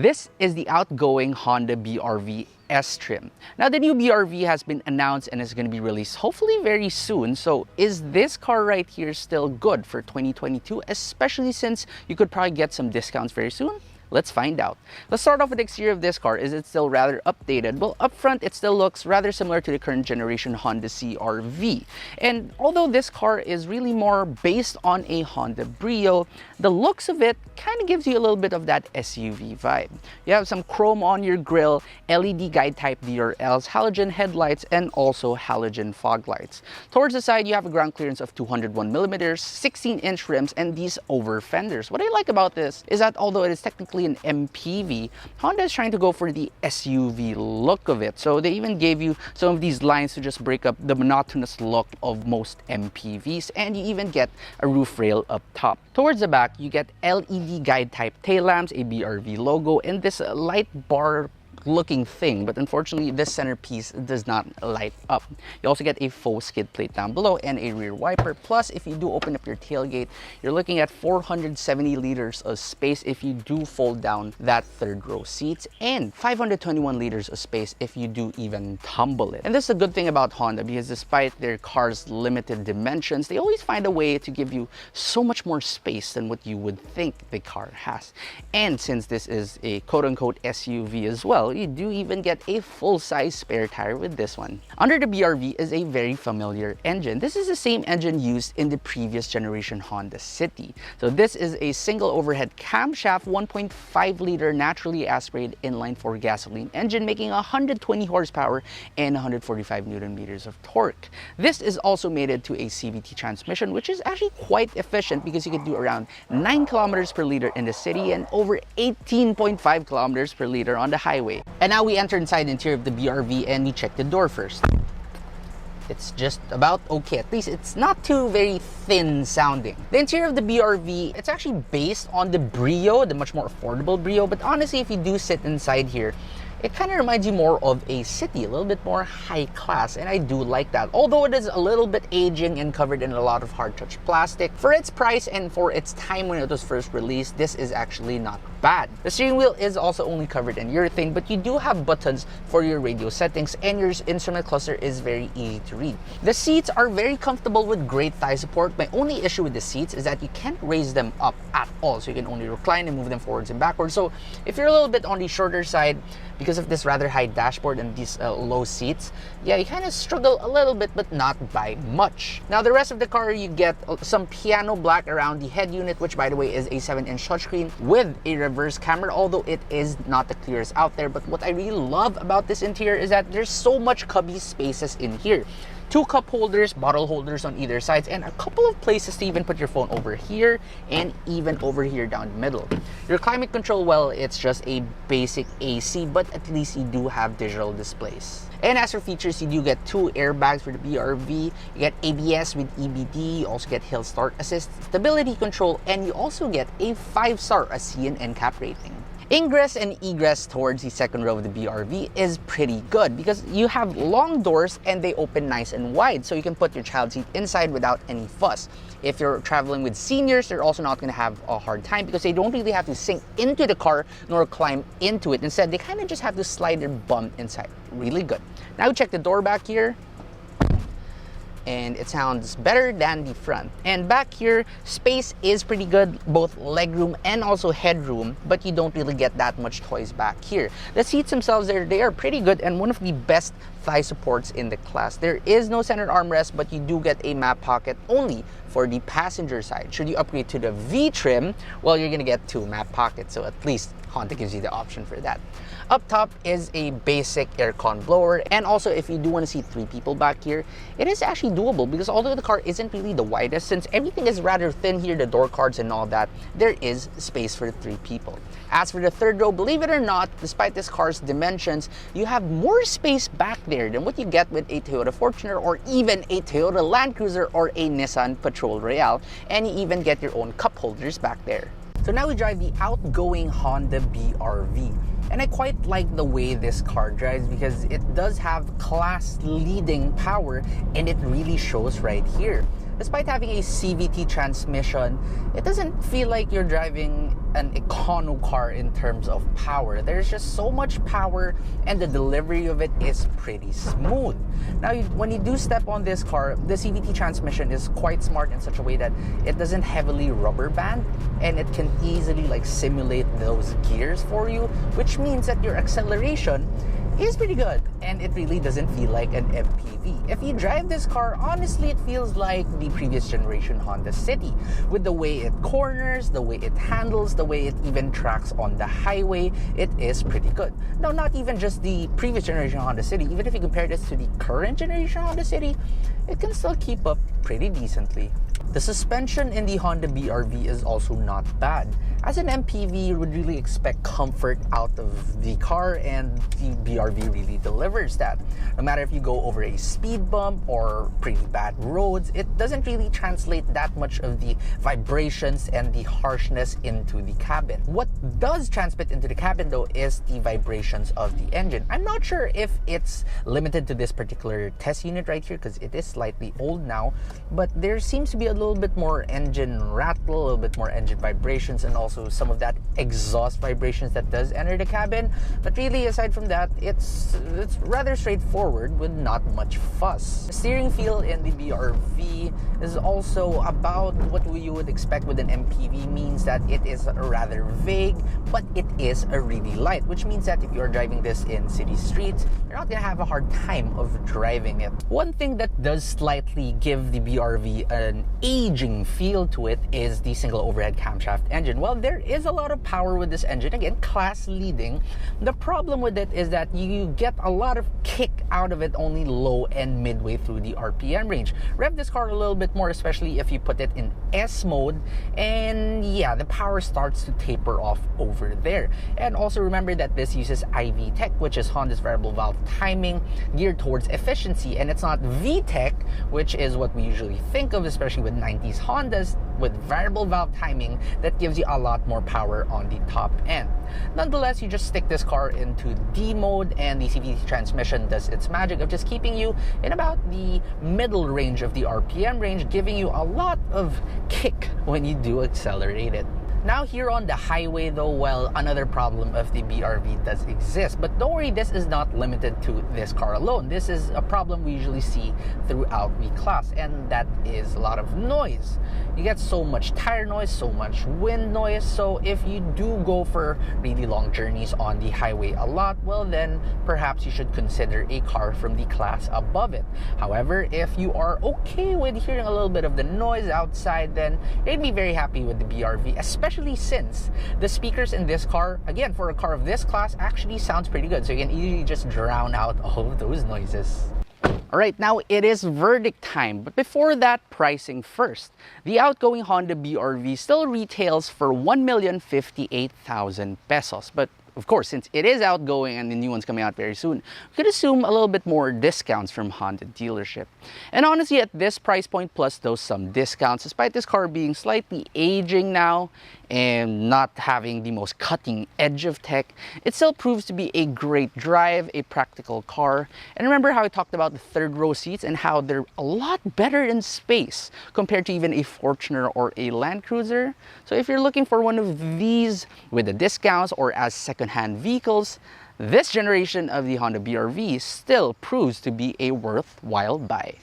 This is the outgoing Honda BRV S trim. Now the new BRV has been announced and is going to be released hopefully very soon. So is this car right here still good for 2022, especially since you could probably get some discounts very soon? Let's find out. Let's start off with the exterior of this car. Is it still rather updated? Well, up front, it still looks rather similar to the current generation Honda CR-V. And although this car is really more based on a Honda Brio, the looks of it kind of gives you a little bit of that SUV vibe. You have some chrome on your grille, LED guide type DRLs, halogen headlights, and also halogen fog lights. Towards the side, you have a ground clearance of 201 millimeters, 16-inch rims, and these over fenders. What I like about this is that although it is technically an MPV, Honda is trying to go for the SUV look of it. So they even gave you some of these lines to just break up the monotonous look of most MPVs, and you even get a roof rail up top. Towards the back, you get LED guide type tail lamps, a BRV logo, and this light bar looking thing, but unfortunately this centerpiece does not light up. You also get a faux skid plate down below and a rear wiper. Plus, if you do open up your tailgate, you're looking at 470 liters of space if you do fold down that third row seats, and 521 liters of space if you do even tumble it. And this is a good thing about Honda, because despite their car's limited dimensions, they always find a way to give you so much more space than what you would think the car has. And since this is a quote-unquote SUV as well, you do even get a full-size spare tire with this one. Under the BRV is a very familiar engine. This is the same engine used in the previous generation Honda City. So this is a single overhead camshaft 1.5 liter naturally aspirated inline-4 gasoline engine, making 120 horsepower and 145 newton meters of torque. This is also mated to a CVT transmission, which is actually quite efficient because you can do around 9 kilometers per liter in the city and over 18.5 kilometers per liter on the highway. And now we enter inside the interior of the BRV and we check the door first. It's just about okay. At least it's not too very thin sounding. The interior of the BRV, it's actually based on the Brio, the much more affordable Brio. But honestly, if you do sit inside here, it kind of reminds you more of a City, a little bit more high class, and I do like that. Although it is a little bit aging and covered in a lot of hard touch plastic, for its price and for its time when it was first released, this is actually not bad. The steering wheel is also only covered in urethane, but you do have buttons for your radio settings, and your instrument cluster is very easy to read. The seats are very comfortable with great thigh support. My only issue with the seats is that you can't raise them up at all, so you can only recline and move them forwards and backwards. So if you're a little bit on the shorter side, because of this rather high dashboard and these low seats, yeah, you kind of struggle a little bit, but not by much. Now, the rest of the car, you get some piano black around the head unit, which by the way is a 7-inch touchscreen with a reverse camera, although it is not the clearest out there. But what I really love about this interior is that there's so much cubby spaces in here. 2 cup holders, bottle holders on either sides, and a couple of places to even put your phone over here and even over here down the middle. Your climate control, well, it's just a basic AC, but at least you do have digital displays. And as for features, you do get 2 airbags for the BRV, you get ABS with EBD, you also get Hill Start Assist, stability control, and you also get a 5-star ASEAN and NCAP rating. Ingress and egress towards the second row of the BRV is pretty good because you have long doors and they open nice and wide, so you can put your child seat inside without any fuss. If you're traveling with seniors, they're also not going to have a hard time because they don't really have to sink into the car nor climb into it. Instead, they kind of just have to slide their bum inside. Really good. Now check the door back here, and it sounds better than the front. And back here, space is pretty good, both legroom and also headroom, but you don't really get that much toys back here. The seats themselves, they are pretty good and one of the best thigh supports in the class. There is no centered armrest, but you do get a map pocket only for the passenger side. Should you upgrade to the V trim, well, you're gonna get 2 map pockets, so at least Honda gives you the option for that. Up top is a basic aircon blower, and also if you do want to see 3 people back here, it is actually doable because although the car isn't really the widest, since everything is rather thin here, the door cards and all that, there is space for 3 people. As for the third row, believe it or not, despite this car's dimensions, you have more space back there than what you get with a Toyota Fortuner or even a Toyota Land Cruiser or a Nissan Patrol Royale, and you even get your own cup holders back there. So now we drive the outgoing Honda BRV. And I quite like the way this car drives because it does have class-leading power, and it really shows right here. Despite having a CVT transmission, it doesn't feel like you're driving an econo car in terms of power. There's just so much power, and the delivery of it is pretty smooth. Now, when you do step on this car, the CVT transmission is quite smart in such a way that it doesn't heavily rubber band, and it can easily simulate those gears for you, which means that your acceleration is pretty good, and it really doesn't feel like an MPV. If you drive this car, honestly, it feels like the previous generation Honda City, with the way it corners, the way it handles, the way it even tracks on the highway. It is pretty good. Now, not even just the previous generation Honda City, even if you compare this to the current generation Honda City, it can still keep up pretty decently. The suspension in the Honda BRV is also not bad. As an MPV, you would really expect comfort out of the car, and the BRV really delivers that. No matter if you go over a speed bump or pretty bad roads, it doesn't really translate that much of the vibrations and the harshness into the cabin. What does transmit into the cabin, though, is the vibrations of the engine. I'm not sure if it's limited to this particular test unit right here, because it is slightly old now, but there seems to be a little bit more engine rattle, a little bit more engine vibrations, and also some of that exhaust vibrations that does enter the cabin. But really, aside from that, it's rather straightforward with not much fuss. The steering feel in the BRV is also about what you would expect with an MPV, means that it is rather vague, but it is a really light, which means that if you're driving this in city streets, you're not gonna have a hard time of driving it. One thing that does slightly give the BRV an aging feel to it is the single overhead camshaft engine. Well, there is a lot of power with this engine, again, class leading. The problem with it is that you get a lot of kick out of it only low and midway through the RPM range. Rev this car a little bit more, especially if you put it in S mode, and yeah, the power starts to taper off over there. And also remember that this uses IV Tech, which is Honda's variable valve timing, geared towards efficiency, and it's not VTEC, which is what we usually think of, especially with 90s Hondas with variable valve timing that gives you a lot more power on the top end. Nonetheless, you just stick this car into D mode, and the CVT transmission does its magic of just keeping you in about the middle range of the RPM range, giving you a lot of kick when you do accelerate it. Now, here on the highway, though, well, another problem of the BRV does exist. But don't worry, this is not limited to this car alone. This is a problem we usually see throughout the class, and that is a lot of noise. You get so much tire noise, so much wind noise. So if you do go for really long journeys on the highway a lot, well, then perhaps you should consider a car from the class above it. However, if you are okay with hearing a little bit of the noise outside, then you'd be very happy with the BRV, especially since the speakers in this car, again, for a car of this class, actually sounds pretty good. So you can easily just drown out all of those noises. Alright, now it is verdict time, but before that, pricing first. The outgoing Honda BRV still retails for 1,058,000 pesos, but of course, since it is outgoing and the new one's coming out very soon, we could assume a little bit more discounts from Honda dealership. And honestly, at this price point, plus those some discounts, despite this car being slightly aging now and not having the most cutting edge of tech, it still proves to be a great drive, a practical car. And remember how I talked about the third row seats and how they're a lot better in space compared to even a Fortuner or a Land Cruiser. So if you're looking for one of these with the discounts or as second-hand vehicles, this generation of the Honda BRV still proves to be a worthwhile buy.